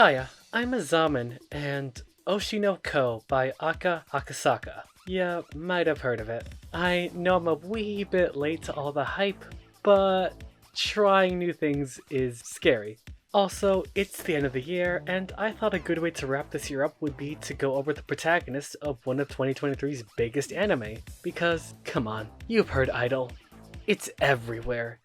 Hiya, I'm a Zamen, and Oshi no Ko by Aka Akasaka. You might have heard of it. I know I'm a wee bit late to all the hype, but trying new things is scary. Also, it's the end of the year, and I thought a good way to wrap this year up would be to go over the protagonist of one of 2023's biggest anime. Because, come on, you've heard Idol. It's everywhere.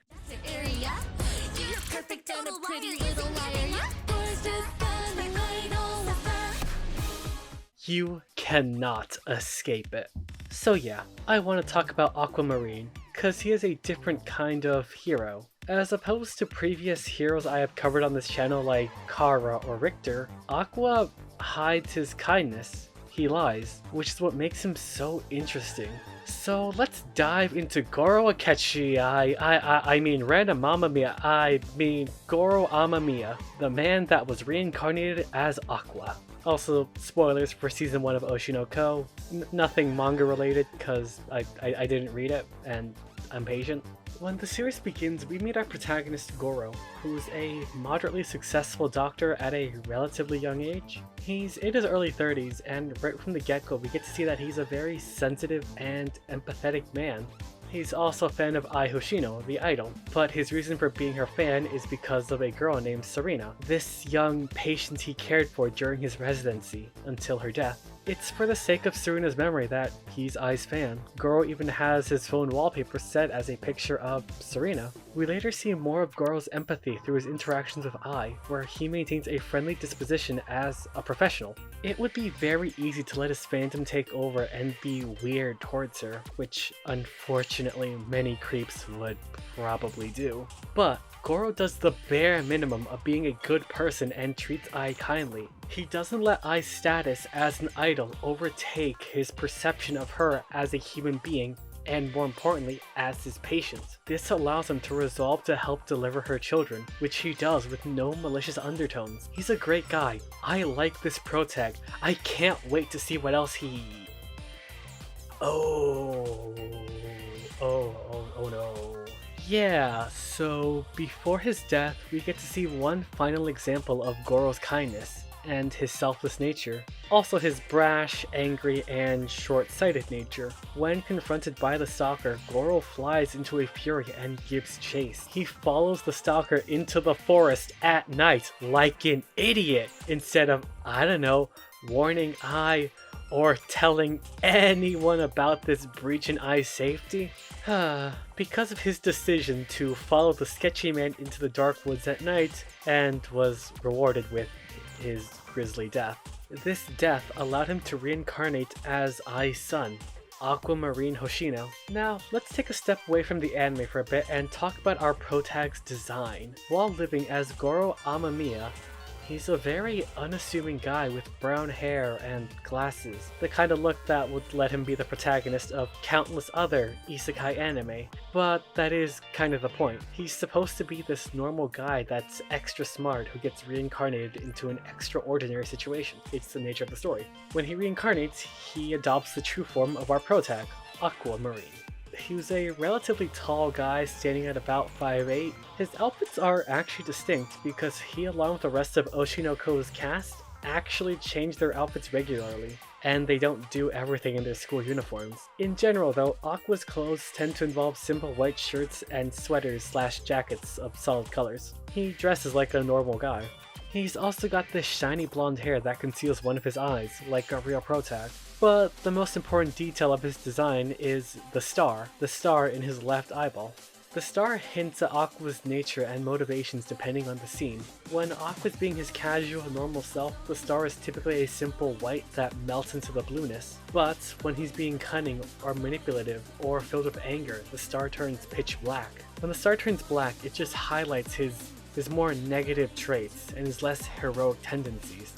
You cannot escape it. So yeah, I want to talk about Aquamarine, cause he is a different kind of hero. As opposed to previous heroes I have covered on this channel like Kara or Richter, Aqua hides his kindness. He lies, which is what makes him so interesting. So let's dive into Goro Akechi, I mean Random Mamma Mia, I mean Goro Amamiya, the man that was reincarnated as Aqua. Also, spoilers for season 1 of Oshi no Ko. Nothing manga related, cause I didn't read it, and I'm patient. When the series begins, we meet our protagonist Goro, who's a moderately successful doctor at a relatively young age. He's in his early 30s, and right from the get-go we get to see that he's a very sensitive and empathetic man. He's also a fan of Aqua Hoshino, the idol, but his reason for being her fan is because of a girl named Serena, this young patient he cared for during his residency, until her death. It's for the sake of Serena's memory that he's Ai's fan. Goro even has his phone wallpaper set as a picture of Serena. We later see more of Goro's empathy through his interactions with Ai, where he maintains a friendly disposition as a professional. It would be very easy to let his phantom take over and be weird towards her, which unfortunately many creeps would probably do. But Goro does the bare minimum of being a good person and treats Ai kindly. He doesn't let Ai's status as an idol overtake his perception of her as a human being, and more importantly, as his patient. This allows him to resolve to help deliver her children, which he does with no malicious undertones. He's a great guy. I like this protag. I can't wait to see what else he... Oh no. Yeah, so before his death, we get to see one final example of Goro's kindness and his selfless nature. Also his brash, angry, and short-sighted nature. When confronted by the stalker, Goro flies into a fury and gives chase. He follows the stalker into the forest at night like an idiot, instead of, I don't know, warning Ai or telling anyone about this breach in Ai's safety. Because of his decision to follow the sketchy man into the dark woods at night, and was rewarded with his grisly death. This death allowed him to reincarnate as Ai's son, Aquamarine Hoshino. Now, let's take a step away from the anime for a bit and talk about our protag's design. While living as Goro Amamiya, he's a very unassuming guy with brown hair and glasses, the kind of look that would let him be the protagonist of countless other isekai anime. But that is kind of the point. He's supposed to be this normal guy that's extra smart who gets reincarnated into an extraordinary situation. It's the nature of the story. When he reincarnates, he adopts the true form of our protag, Aquamarine. He was a relatively tall guy standing at about 5'8". His outfits are actually distinct because he, along with the rest of Oshi no Ko's cast, actually change their outfits regularly, and they don't do everything in their school uniforms. In general though, Aqua's clothes tend to involve simple white shirts and sweaters / jackets of solid colors. He dresses like a normal guy. He's also got this shiny blonde hair that conceals one of his eyes, like a real protag. But the most important detail of his design is the star in his left eyeball. The star hints at Aqua's nature and motivations depending on the scene. When Aqua's being his casual, normal self, the star is typically a simple white that melts into the blueness. But when he's being cunning or manipulative or filled with anger, the star turns pitch black. When the star turns black, it just highlights his more negative traits and his less heroic tendencies.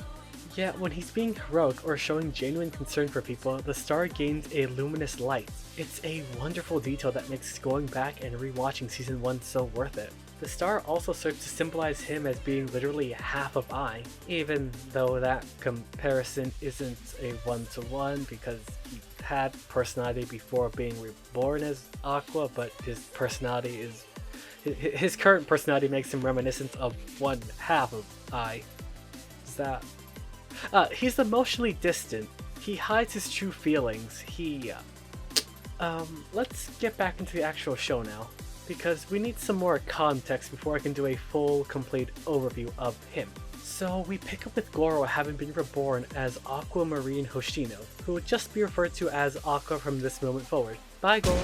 Yet when he's being heroic or showing genuine concern for people, the star gains a luminous light. It's a wonderful detail that makes going back and rewatching season 1 so worth it. The star also serves to symbolize him as being literally half of Ai, even though that comparison isn't a one-to-one because he had personality before being reborn as Aqua, but his current personality makes him reminiscent of one half of Ai. that? He's emotionally distant. He hides his true feelings. Let's get back into the actual show now, because we need some more context before I can do a full, complete overview of him. So we pick up with Goro having been reborn as Aqua Hoshino, who would just be referred to as Aqua from this moment forward. Bye Goro!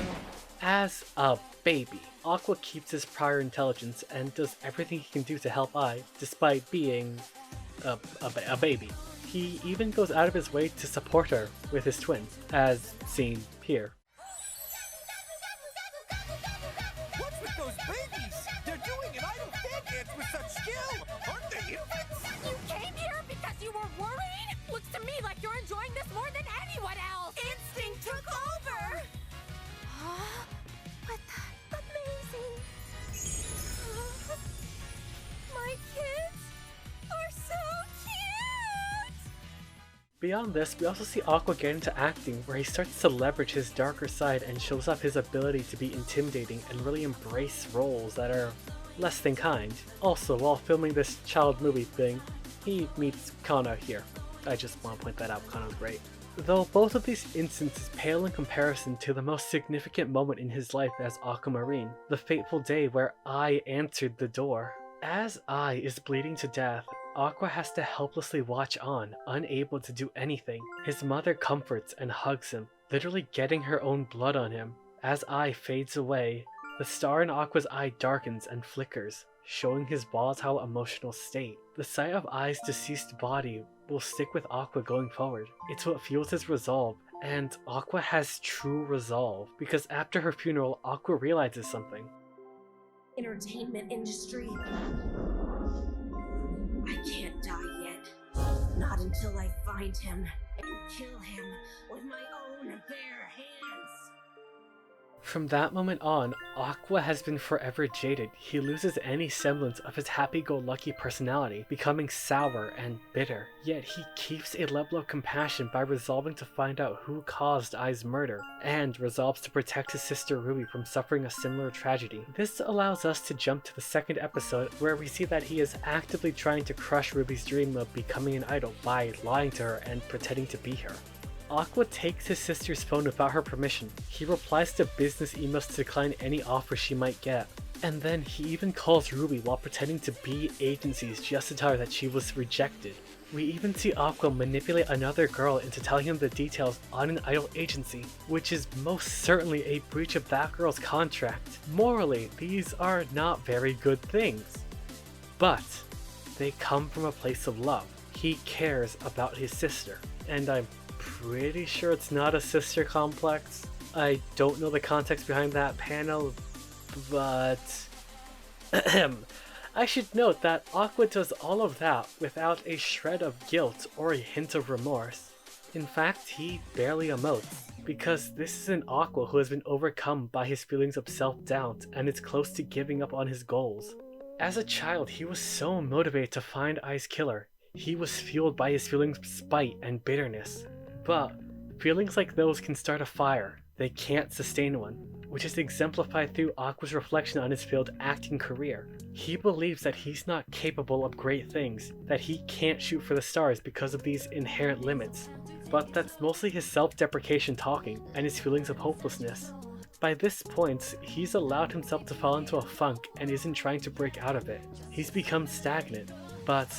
As a baby, Aqua keeps his prior intelligence and does everything he can do to help Ai, despite being a baby. He even goes out of his way to support her with his twin, as seen here. What's with those babies? They're doing an idle fan dance with such skill! Aren't they infants? You came here because you were worried? Looks to me like you're enjoying this more than anyone else! Instinct took over! But that's amazing! My kids are so cute! Beyond this, we also see Aqua get into acting, where he starts to leverage his darker side and shows off his ability to be intimidating and really embrace roles that are less than kind. Also, while filming this child movie thing, he meets Kana here. I just want to point that out, Kana's great. Though both of these instances pale in comparison to the most significant moment in his life as Aquamarine, the fateful day where Ai answered the door. As Ai is bleeding to death, Aqua has to helplessly watch on, unable to do anything. His mother comforts and hugs him, literally getting her own blood on him. As Ai fades away, the star in Aqua's eye darkens and flickers, showing his volatile emotional state. The sight of Ai's deceased body will stick with Aqua going forward. It's what fuels his resolve, and Aqua has true resolve, because after her funeral, Aqua realizes something. Entertainment industry. I can't die yet. Not until I find him and kill him with my own bare hands. From that moment on, Aqua has been forever jaded. He loses any semblance of his happy-go-lucky personality, becoming sour and bitter. Yet he keeps a level of compassion by resolving to find out who caused Ai's murder, and resolves to protect his sister Ruby from suffering a similar tragedy. This allows us to jump to the second episode, where we see that he is actively trying to crush Ruby's dream of becoming an idol by lying to her and pretending to be her. Aqua takes his sister's phone without her permission. He replies to business emails to decline any offer she might get. And then he even calls Ruby while pretending to be agencies just to tell her that she was rejected. We even see Aqua manipulate another girl into telling him the details on an idol agency, which is most certainly a breach of that girl's contract. Morally, these are not very good things. But they come from a place of love. He cares about his sister, and I'm pretty sure it's not a sister complex. I don't know the context behind that panel, but I should note that Aqua does all of that without a shred of guilt or a hint of remorse. In fact, he barely emotes, because this is an Aqua who has been overcome by his feelings of self-doubt and is close to giving up on his goals. As a child, he was so motivated to find Ai's killer. He was fueled by his feelings of spite and bitterness. But feelings like those can start a fire. They can't sustain one, which is exemplified through Aqua's reflection on his failed acting career. He believes that he's not capable of great things, that he can't shoot for the stars because of these inherent limits. But that's mostly his self-deprecation talking, and his feelings of hopelessness. By this point, he's allowed himself to fall into a funk and isn't trying to break out of it. He's become stagnant, but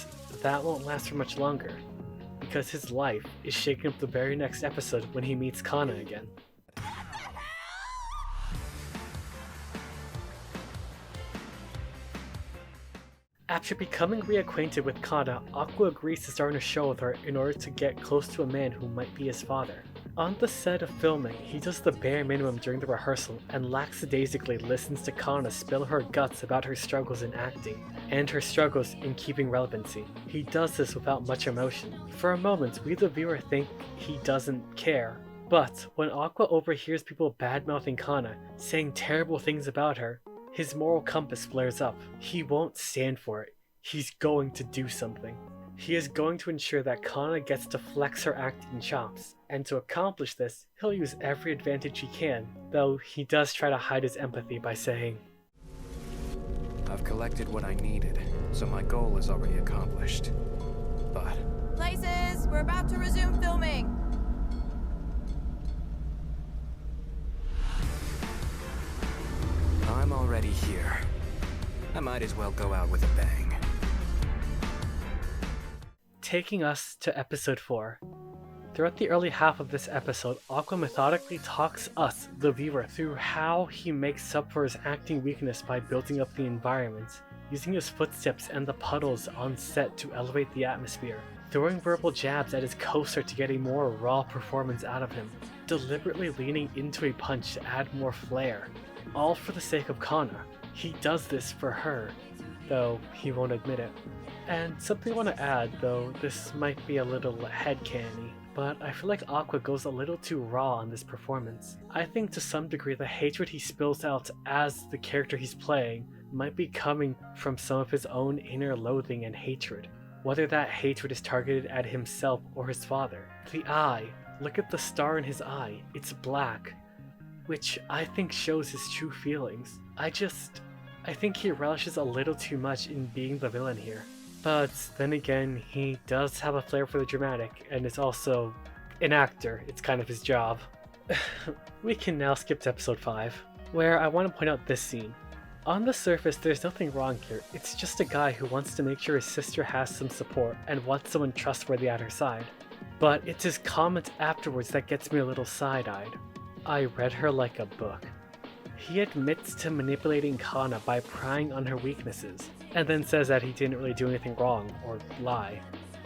that won't last for much longer, because his life is shaken up the very next episode when he meets Kana again. After becoming reacquainted with Kana, Aqua agrees to start on a show with her in order to get close to a man who might be his father. On the set of filming, he does the bare minimum during the rehearsal and lackadaisically listens to Kana spill her guts about her struggles in acting, and her struggles in keeping relevancy. He does this without much emotion. For a moment, we the viewer think he doesn't care. But when Aqua overhears people bad-mouthing Kana, saying terrible things about her, his moral compass flares up. He won't stand for it. He's going to do something. He is going to ensure that Kana gets to flex her acting chops, and to accomplish this, he'll use every advantage he can, though he does try to hide his empathy by saying, I've collected what I needed, so my goal is already accomplished. But about to resume filming. I'm already here. I might as well go out with a bang. Taking us to episode 4. Throughout the early half of this episode, Aqua methodically talks us, the viewer, through how he makes up for his acting weakness by building up the environment, using his footsteps and the puddles on set to elevate the atmosphere, throwing verbal jabs at his co-star to get a more raw performance out of him, deliberately leaning into a punch to add more flair, all for the sake of Kana. He does this for her, though he won't admit it. And something I want to add, though this might be a little headcanny, but I feel like Aqua goes a little too raw on this performance. I think to some degree the hatred he spills out as the character he's playing might be coming from some of his own inner loathing and hatred, whether that hatred is targeted at himself or his father. The eye, look at the star in his eye, it's black, which I think shows his true feelings. I think he relishes a little too much in being the villain here. But then again, he does have a flair for the dramatic, and is also an actor. It's kind of his job. We can now skip to episode 5, where I want to point out this scene. On the surface, there's nothing wrong here. It's just a guy who wants to make sure his sister has some support and wants someone trustworthy at her side. But it's his comment afterwards that gets me a little side-eyed. I read her like a book. He admits to manipulating Kana by prying on her weaknesses, and then says that he didn't really do anything wrong, or lie.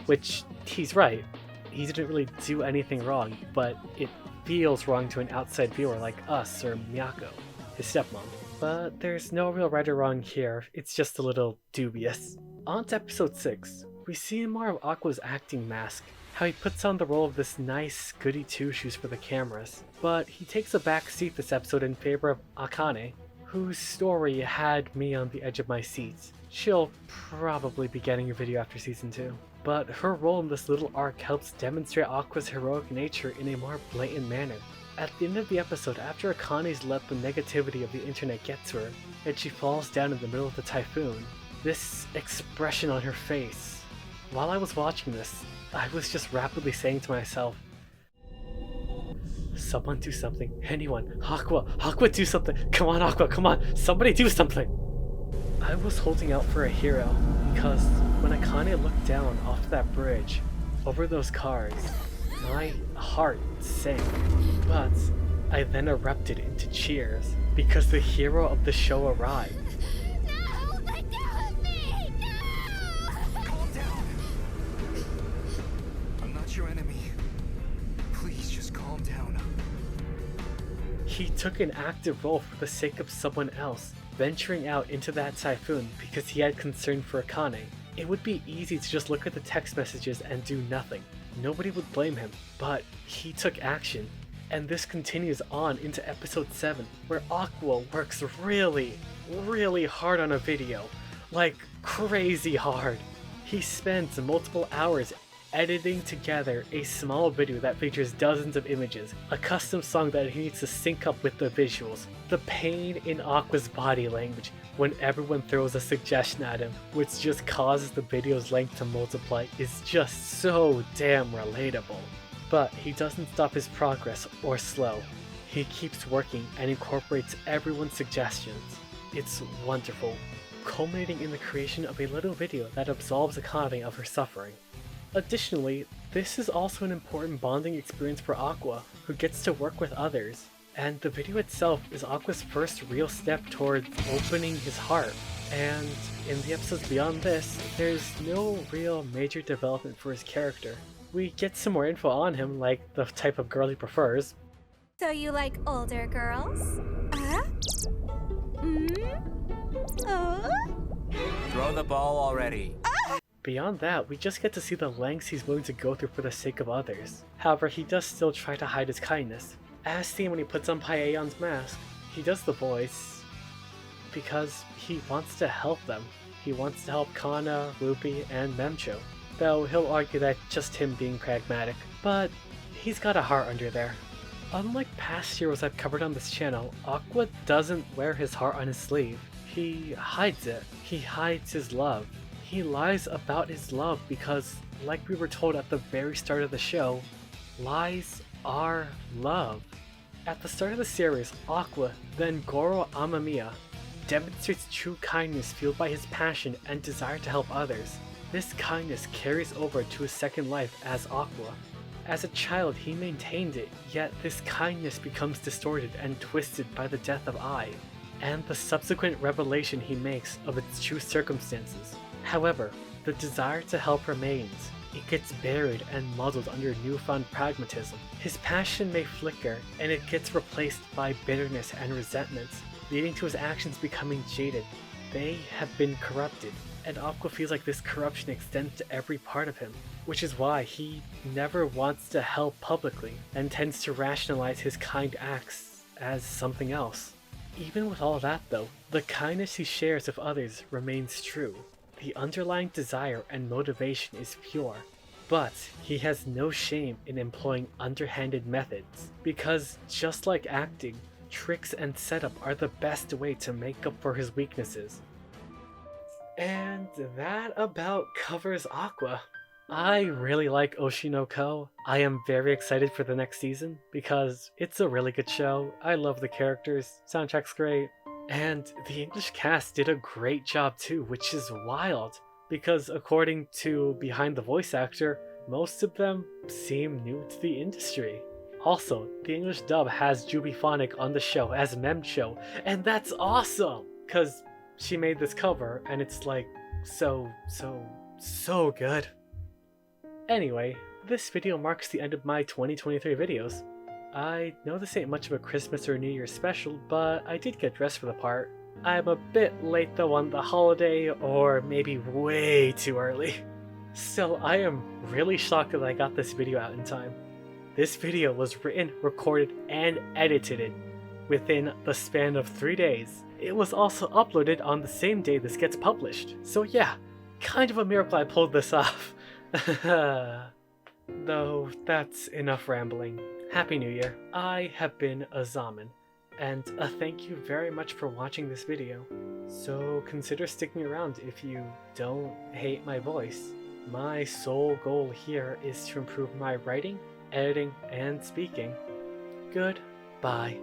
Which, he's right. He didn't really do anything wrong, but it feels wrong to an outside viewer like us or Miyako, his stepmom. But there's no real right or wrong here, it's just a little dubious. On to episode 6, we see more of Aqua's acting mask, how he puts on the role of this nice goody two-shoes for the cameras, but he takes a back seat this episode in favor of Akane, whose story had me on the edge of my seat. She'll probably be getting a video after season 2. But her role in this little arc helps demonstrate Aqua's heroic nature in a more blatant manner. At the end of the episode, after Akane's let the negativity of the internet get to her, and she falls down in the middle of the typhoon, this expression on her face. While I was watching this, I was just rapidly saying to myself, someone do something, anyone, Aqua do something, come on Aqua, come on, somebody do something! I was holding out for a hero, because when Akane looked down off that bridge, over those cars, my heart sank. But I then erupted into cheers, because the hero of the show arrived. No! Let go of me! No! Calm down. I'm not your enemy. Please just calm down. He took an active role for the sake of someone else, venturing out into that typhoon because he had concern for Akane. It would be easy to just look at the text messages and do nothing. Nobody would blame him, but he took action. And this continues on into episode 7, where Aqua works really hard on a video. Like, crazy hard. He spends multiple hours editing together a small video that features dozens of images, a custom song that he needs to sync up with the visuals, the pain in Aqua's body language when everyone throws a suggestion at him, which just causes the video's length to multiply, is just so damn relatable. But he doesn't stop his progress or slow. He keeps working and incorporates everyone's suggestions. It's wonderful, culminating in the creation of a little video that absolves Akane of her suffering. Additionally, this is also an important bonding experience for Aqua, who gets to work with others, and the video itself is Aqua's first real step towards opening his heart. And in the episodes beyond this, there's no real major development for his character. We get some more info on him, like the type of girl he prefers. So you like older girls? Throw the ball already. Beyond that, we just get to see the lengths he's willing to go through for the sake of others. However, he does still try to hide his kindness. As seen when he puts on Paeon's mask, he does the voice because he wants to help them. He wants to help Kana, Ruby, and Memcho. Though he'll argue that's just him being pragmatic, but he's got a heart under there. Unlike past heroes I've covered on this channel, Aqua doesn't wear his heart on his sleeve. He hides it. He hides his love. He lies about his love because like we were told at the very start of the show, lies are love. At the start of the series, Aqua, then Goro Amamiya, demonstrates true kindness fueled by his passion and desire to help others. This kindness carries over to his second life as Aqua. As a child, he maintained it, yet this kindness becomes distorted and twisted by the death of Ai, and the subsequent revelation he makes of its true circumstances. However, the desire to help remains. It gets buried and muddled under newfound pragmatism. His passion may flicker, and it gets replaced by bitterness and resentment, leading to his actions becoming jaded. They have been corrupted, and Aqua feels like this corruption extends to every part of him, which is why he never wants to help publicly and tends to rationalize his kind acts as something else. Even with all that though, the kindness he shares with others remains true. The underlying desire and motivation is pure, but he has no shame in employing underhanded methods, because just like acting, tricks and setup are the best way to make up for his weaknesses. And that about covers Aqua. I really like Oshi no Ko. I am very excited for the next season because it's a really good show. I love the characters, soundtrack's great, and the English cast did a great job too, which is wild because according to Behind the Voice Actor, most of them seem new to the industry. Also, the English dub has Juby Phonic on the show as Memcho, and that's awesome! Because she made this cover, and it's like, so good. Anyway, this video marks the end of my 2023 videos. I know this ain't much of a Christmas or New Year's special, but I did get dressed for the part. I'm a bit late though on the holiday, or maybe way too early. So I am really shocked that I got this video out in time. This video was written, recorded, and edited within the span of 3 days. It was also uploaded on the same day this gets published. So yeah, kind of a miracle I pulled this off. Though that's enough rambling. Happy New Year. I have been a Zamen, and a thank you very much for watching this video. So consider sticking around if you don't hate my voice. My sole goal here is to improve my writing, editing, and speaking. Goodbye.